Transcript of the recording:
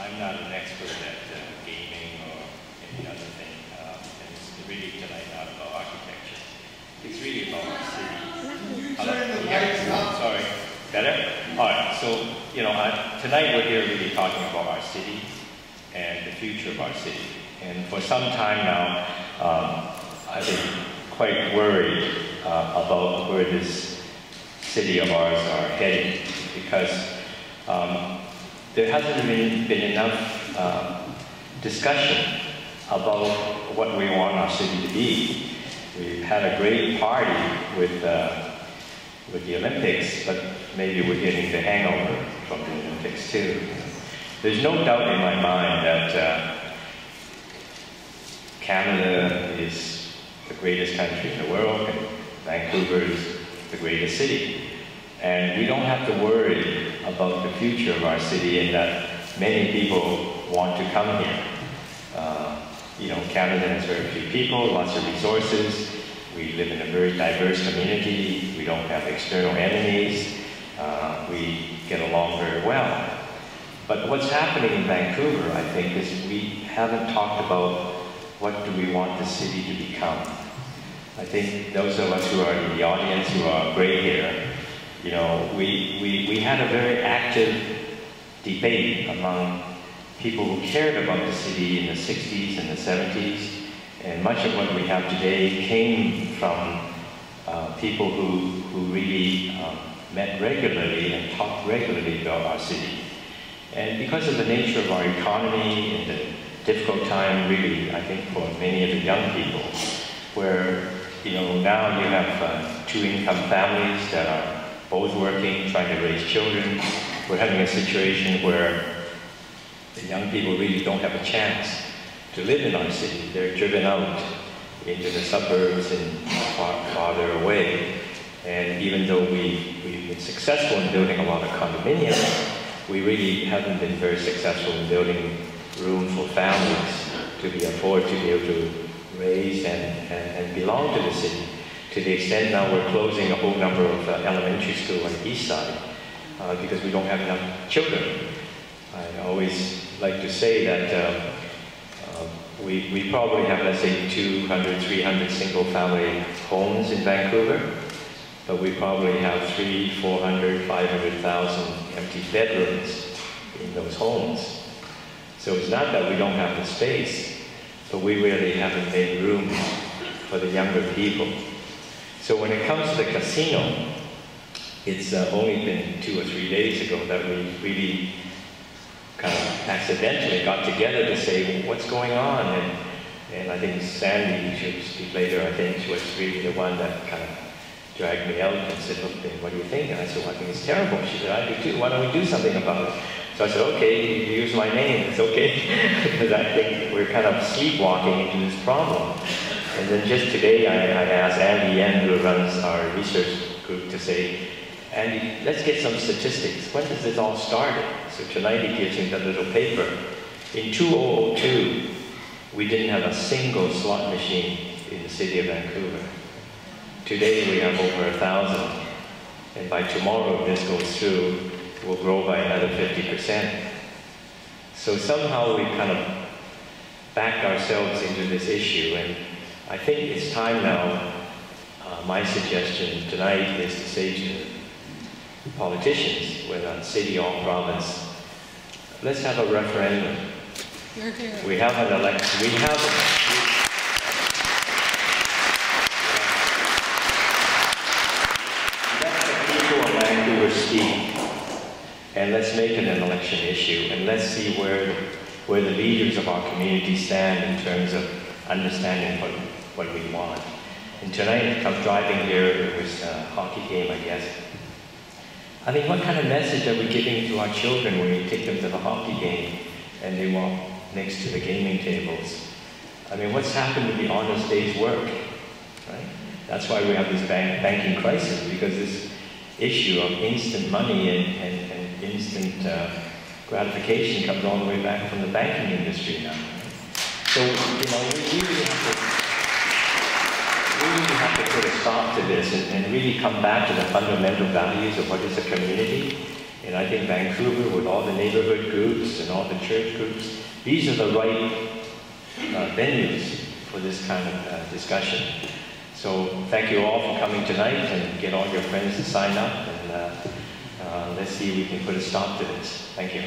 I'm not an expert at gaming or any other thing. And it's really tonight not about architecture. It's really about our city. Sorry. Better? All right. So, you know, tonight we're here really talking about our city and the future of our city. And for some time now, I've been quite worried about where this city of ours are heading, because there hasn't been enough discussion about what we want our city to be. We've had a great party with the Olympics, but maybe we're getting the hangover from the Olympics too. There's no doubt in my mind that Canada is the greatest country in the world, and Vancouver is the greatest city. And we don't have to worry about the future of our city in that many people want to come here. You know, Canada has very few people, lots of resources. We live in a very diverse community. We don't have external enemies. We get along very well. But what's happening in Vancouver, I think, is we haven't talked about what do we want the city to become. I think those of us who are in the audience, who are gray here, you know, we had a very active debate among people who cared about the city in the 60s and the 70s. And much of what we have today came from people who really met regularly and talked regularly about our city. And because of the nature of our economy and the difficult time, really, I think, for many of the young people, where, you know, now you have two-income families that are both working, trying to raise children. We're having a situation where the young people really don't have a chance to live in our city. They're driven out into the suburbs and farther away. And even though we've been successful in building a lot of condominiums, we really haven't been very successful in building room for families to be able to raise and belong to the city. To the extent now we're closing a whole number of elementary schools on the east side because we don't have enough children. I always like to say that we probably have, let's say, 200, 300 single-family homes in Vancouver, but we probably have 300, 400, 500,000 empty bedrooms in those homes. So it's not that we don't have the space, but we really haven't made room for the younger people. So when it comes to the casino, it's only been 2 or 3 days ago that we really kind of accidentally got together to say, well, what's going on? And I think Sandy, who should speak later, I think she was really the one that kind of dragged me out and said, look, what do you think? And I said, well, I think it's terrible. She said, I do too. Why don't we do something about it? So I said, okay, you use my name. It's okay. Because I think we're kind of sleepwalking into this problem. And then just today, I asked Andy Yen, who runs our research group, to say, Andy, let's get some statistics. When does this all start? So tonight he gives me that little paper. In 2002, we didn't have a single slot machine in the city of Vancouver. Today we have over 1,000. And by tomorrow, if this goes through, we'll grow by another 50%. So somehow we kind of backed ourselves into this issue. And I think it's time now, my suggestion tonight is to say to politicians, whether on city or province, let's have a referendum. We have an election. Let the people of Vancouver speak, and let's make it an election issue, and let's see where the leaders of our community stand in terms of understanding what we want. And tonight, come driving here, it was a hockey game, I guess. I mean, what kind of message are we giving to our children when we take them to the hockey game and they walk next to the gaming tables? I mean, what's happened to the honest day's work, right? That's why we have this banking crisis, because this issue of instant money and instant gratification comes all the way back from the banking industry now. So, you know, we really have to put a stop to this and really come back to the fundamental values of what is a community And I think Vancouver, with all the neighborhood groups and all the church groups, these are the right venues for this kind of discussion. So thank you all for coming tonight, and get all your friends to sign up, and let's see if we can put a stop to this. Thank you.